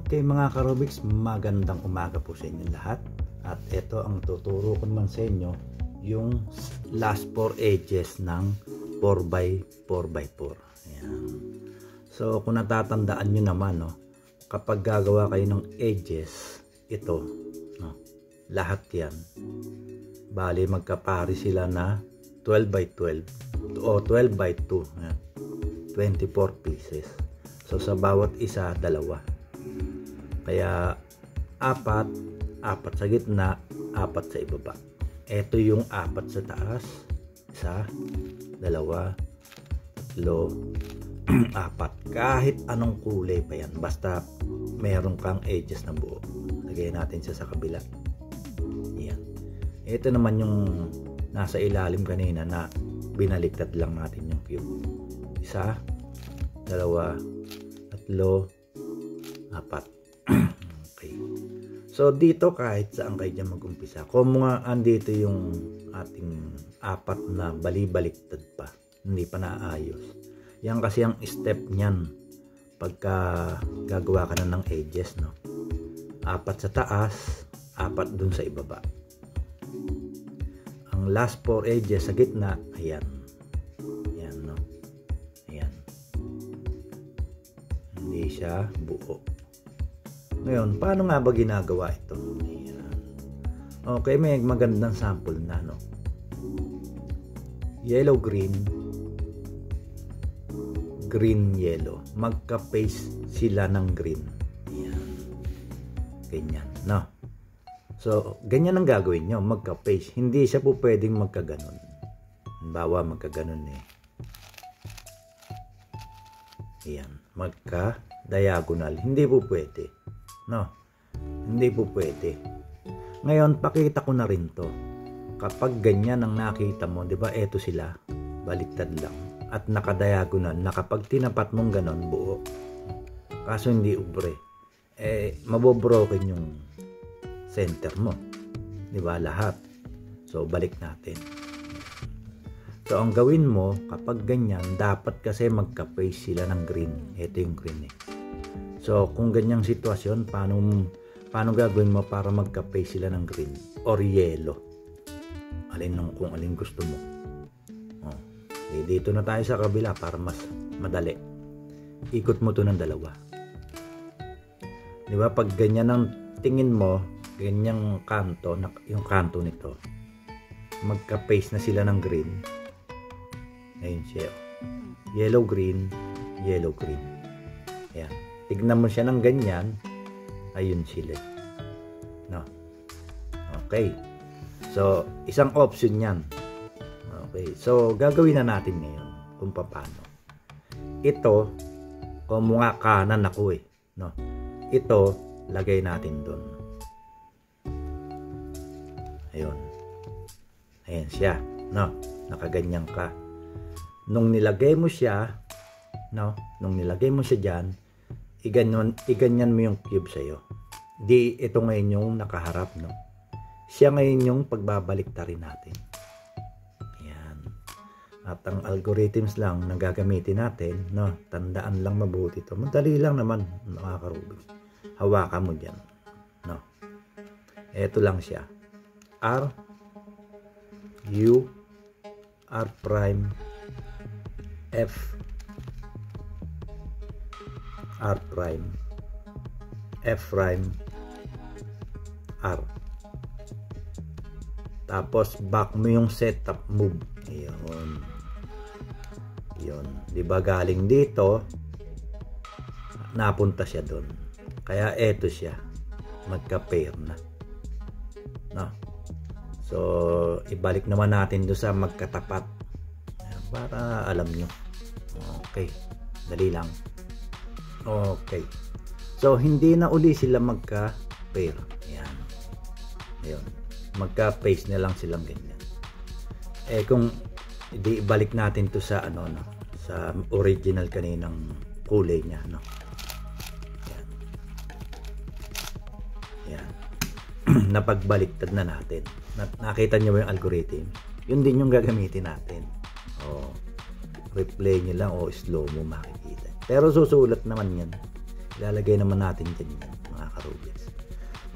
Okay mga ka-Rubix, magandang umaga po sa inyo lahat. At ito ang tuturo ko naman sa inyo, yung last 4 edges ng 4x4x4. Ayan. So kung natatandaan nyo naman, no, kapag gagawa kayo ng edges, ito, no, lahat yan. Bali magkapari sila na 12x12 o 12x2. Ayan. 24 pieces. So sa bawat isa, dalawa. Kaya apat sa gitna, 4 sa ibaba. Ito yung 4 sa taas, 1, 2, 3, 4. Kahit anong kulay pa yan, basta meron kang edges na buo. Lagay natin siya sa kabila. Yan. Ito naman yung nasa ilalim kanina na binaliktad lang natin yung cube. 1, 2, 3, 4. Okay. So dito kahit saan kayo dyan mag-umpisa. Kung mga andito yung ating 4 na bali-baliktad pa, hindi pa naayos. Yan kasi ang step niyan pagka gagawa ka na ng edges, no? 4 sa taas, 4 dun sa ibaba. Ang last 4 edges sa gitna, ayan. Ayan, no? Ayan. Hindi siya buo. Ngayon, paano nga ba ginagawa ito? Ayan. Okay, may magandang sample na, no? Yellow, green, green, yellow. Magka-paste sila ng green. Ayan. Ganyan, no? So, ganyan ang gagawin nyo. Magka-paste. Hindi siya po pwedeng magkaganon. Bawa magkaganon eh. Ayan. Magka-diagonal. Hindi po pwede. No, hindi po pwede. Ngayon, pakita ko na rin to. Kapag ganyan ang nakita mo, di ba, eto sila, baliktad lang. At nakadiagonal, na kapag tinapat mong ganon, buo. Kaso hindi ubre. Mabobroken yung center mo. Di ba, lahat. So, balik natin. So, ang gawin mo, kapag ganyan, dapat kasi magka-face sila ng green. Ito yung green eh. So, kung ganyang sitwasyon, paano gagawin mo para magka-paste sila ng green or yellow? Kung alin gusto mo. Oh. Dito na tayo sa kabila para mas madali. Ikot mo to ng dalawa. Di ba? Pag ganyan ang tingin mo, ganyang kanto, yung kanto nito, magka-paste na sila ng green. Ayun siya. Yellow, green, yellow, green. Ayan. Tignan mo siya ng ganyan, ayun sila. No. Okay. So, isang option yan. Okay. So, gagawin na natin ngayon kung paano. Ito, kung mga kanan ako eh. No. Ito, lagay natin doon. Ayun. Ayan siya. No. Nakaganyan ka. Nung nilagay mo siya, no. Nung nilagay mo siya dyan, iganyan mo yung cube sa'yo. Di ito ngayon yung nakaharap, no? Siya ngayon yung pagbabalik-tarin natin. Ayan. At ang algorithms lang na gagamitin natin, no? Tandaan lang mabuti ito. Madali lang naman, makaka-Rubix. Hawakan mo dyan, no? Ito lang siya. R, U, R prime, F, R prime, F prime, R. Tapos back mo yung setup move. Ayun. Yun. Diba galing dito, napunta siya doon. Kaya eto siya. Magka-pair na. No? So, ibalik naman natin doon sa magkatapat. Para alam nyo. Okay. Dali lang. Okay. So, hindi na uli sila magka-pair. Ayan. Ayun. Magka-paste na lang silang ganyan. Kung ibalik natin to sa no, sa original kaninang kulay niya, no. Ayan. Ayan. Napagbaliktad na natin. Nakita niyo ba yung algorithm? Yun din yung gagamitin natin. Oh. Replay nyo lang o slow mo makikita. Pero susulat naman yan. Ilalagay naman natin dyan yan. karubits.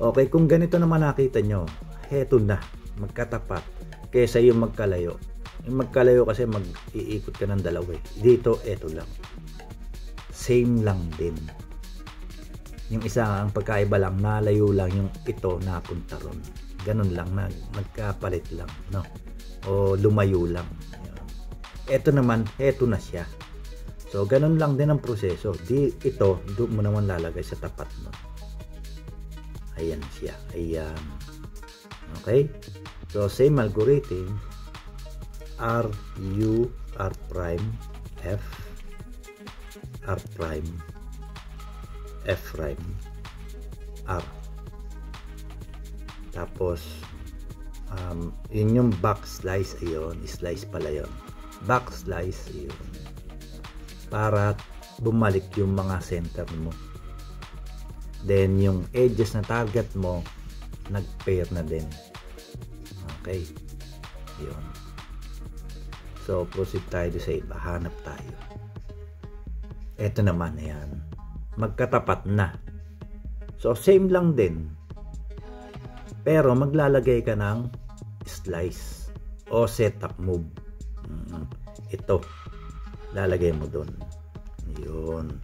Okay, kung ganito naman nakita nyo, heto na, magkatapat, kesa yung magkalayo. Yung magkalayo kasi mag-iikot ka ng dalawa. Dito, eto lang. Same lang din. Yung isa, ang pagkaiba lang, nalayo lang yung ito napunta ron. Ganun lang, nagkapalit lang, no? O lumayo lang. Ito naman, eto na siya. So, ganun lang din ang proseso. Ito, doon mo naman lalagay sa tapat mo. Ayan siya. Ayan. Okay? So, same algorithm. R, U, R prime, F, R prime, F prime, R. Tapos, yun yung back slice. Ayun. Slice pala yun. Back slice. Ayun. Para bumalik yung mga center mo. Then, yung edges na target mo, nag-pair na din. Okay. Yun. So, proceed tayo sa iba. Hanap tayo. Ito naman, ayan. Magkatapat na. So, same lang din. Pero, maglalagay ka ng slice o setup move. Ito. Lalagay mo doon. Yun.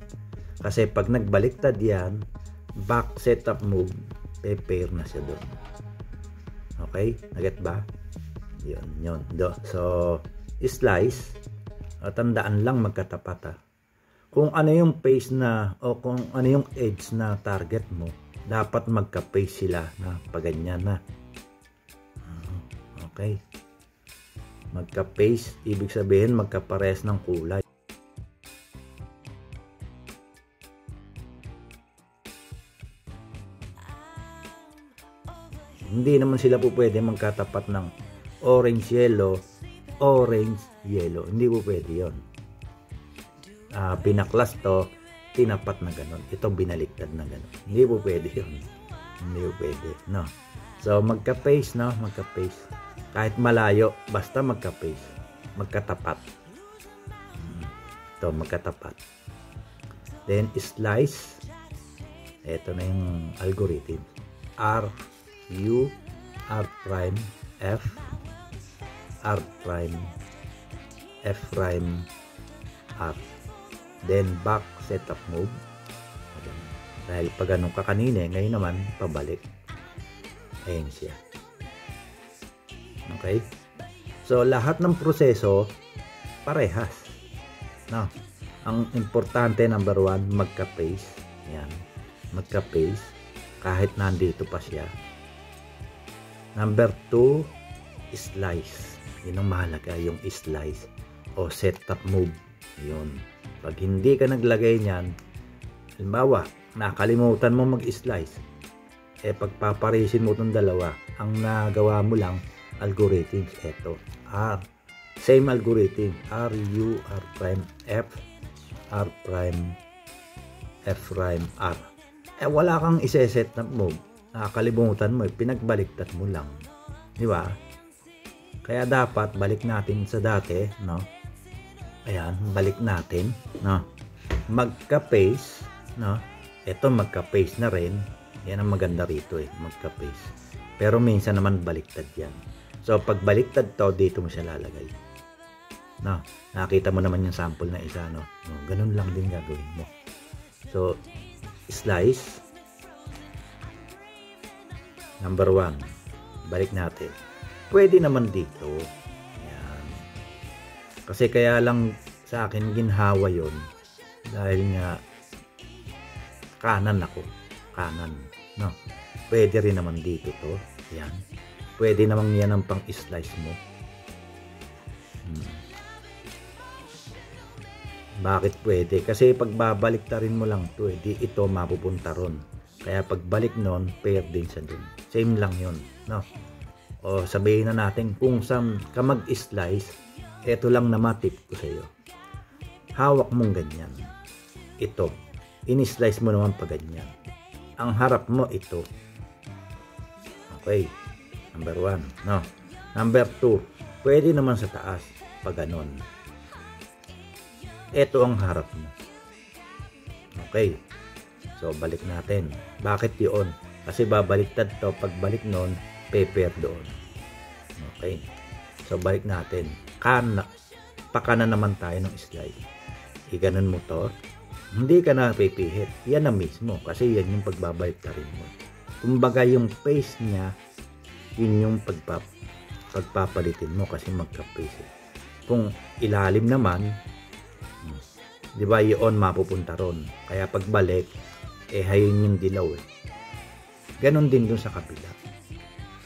Kasi, pag nagbaliktad yan, back setup move, pair na siya doon. Okay? Naget ba? Yun. So, slice, tandaan lang magkatapat. Kung ano yung face na, o kung ano yung edge na target mo, dapat magka-face sila na paganyan na. Okay? Magka-face, ibig sabihin magkapares ng kulay. Hindi naman sila po pwede magkatapat ng orange yellow. Hindi po pwede yun. Pinaklas to, tinapat na ganon. Ito binaliktad na ganon. Hindi po pwede yun. Hindi po pwede. No. So, magka-face, no? Magka-face. Kahit malayo, basta magka-face. Magkatapat. Ito, magkatapat. Then, slice. Ito na yung algorithm. R, U, R prime, F, R prime, F prime, R. Then, back setup move. Dahil pag ganun ka kanina, ngayon naman, pabalik. Ayan siya. Okay? So, lahat ng proseso, parehas. No? Ang importante, number 1, magka-pace. Ayan. Magka-pace. Kahit nandito pa siya. Number 2, slice. Yun ang mahalaga, yung slice. O setup move. Yun. Pag hindi ka naglagay niyan, halimbawa, nakalimutan mo mag-slice. Pagpaparisin mo itong dalawa, ang nagawa mo lang, algorithms, eto. R. Same algorithm. R, U, R prime, F, R prime, F prime, R. Wala kang iseset na move. Nakakalimutan mo, pinagbaliktad mo lang. Di ba? Kaya dapat balik natin sa dati, no? Ayan, balik natin, no? Magka-pace, no? Ito magka-pace na rin. Yan ang maganda rito magka-pace. Pero minsan naman baliktad yan. So, pag baliktad to, dito mo siya lalagay. No? Nakita mo naman yung sample na isa, no? Ganun lang din gagawin mo. So, slice. Number 1. Balik natin. Pwede naman dito. Ayan. Kasi kaya lang sa akin ginhawa yon dahil nga kanan ako. Kanan. No? Pwede rin naman dito to. Ayan. Pwede naman yan ang pang-slice mo. Bakit pwede? Kasi pag babaliktarin mo lang to, di ito mapupunta ron. Kaya pagbalik nun, pair din sa dun. Same lang yun. No? O sabihin na natin, kung saan ka mag-slice, eto lang na matip ko sa iyo. Hawak mong ganyan. Ito. In-slice mo naman pa ganyan. Ang harap mo, ito. Okay. Number 1. No? Number 2. Pwede naman sa taas. Pag ganon. Ito ang harap mo. Okay. So, balik natin. Bakit yun? Kasi babaliktad to. Pagbalik nun, paper doon. Okay. So, balik natin. Pakanan naman tayo ng slide. Iganon mo to. Hindi ka na pipihit. Yan na mismo. Kasi yan yung pagbabaliktarin mo. Kumbaga yung face niya, yun yung pagpapalitin mo kasi magka-face. Kung ilalim naman, di ba yun mapupunta ron. Kaya pagbalik, hayun yung dilaw eh. Ganon din dun sa kabila.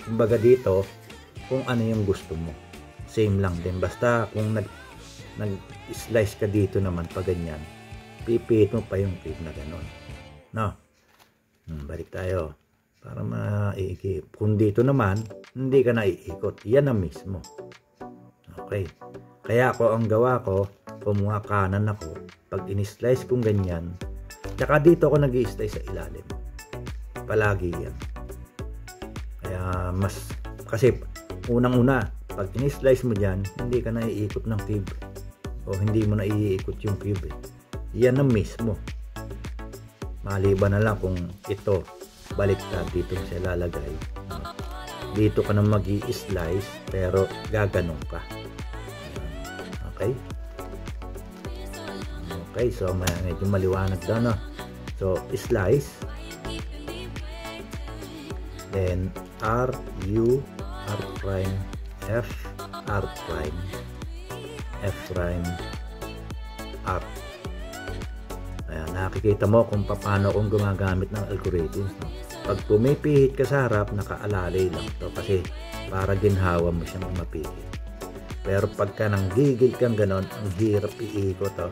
Kumbaga dito, kung ano yung gusto mo. Same lang din. Basta kung nag-slice ka dito naman pa ganyan, pipihit mo pa yung clip na ganon. No? Balik tayo. Para maiikip. Kung dito naman, hindi ka na iikot. Yan na mismo. Okay. Kaya ako, ang gawa ko, kumuha kanan ako. Pag in-slice kong ganyan, tsaka dito ako nag-i-slice sa ilalim. Palagi yan. Kaya kasi unang-una, pag in-slice mo dyan, hindi ka na iikot ng cube. O hindi mo na iikot yung cube eh. Yan na mismo. Maliban na lang kung ito, baliktad dito siya lalagay. Dito ka na mag-i-slice, pero gaganong ka. Okay? Okay, so medyo maliwanag daw, no? So, slice. Then, R, U, R prime, F, R prime, F prime, R. Ayan, nakikita mo kung paano akong gumagamit ng algorithm. Pag pumipihit ka sa harap, nakaalalay lang to kasi para ginhawa mo siyang mapihit. Pero pagka nang gigil kang ganon, ang hirap iikot to.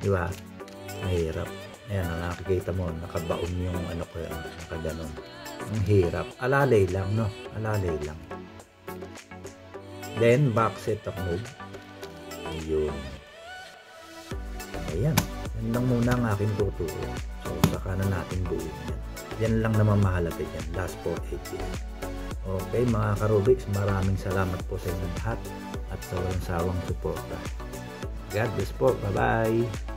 Di ba? Mahirap. Ayan, nakikita mo, nakabaon yung ano ko yun, nakaganon. Ang hirap. Alalay lang, no? Alalay lang. Then, back set of move. Ayun. Ayan. Yan lang muna ang aking tuturo. So, saka na natin buuin yan. Yan lang naman mahalaga yan. Last 4 edges. Okay, mga ka-Rubix, maraming salamat po sa inyong lahat at sa walang sawang suporta. God bless po. Bye-bye.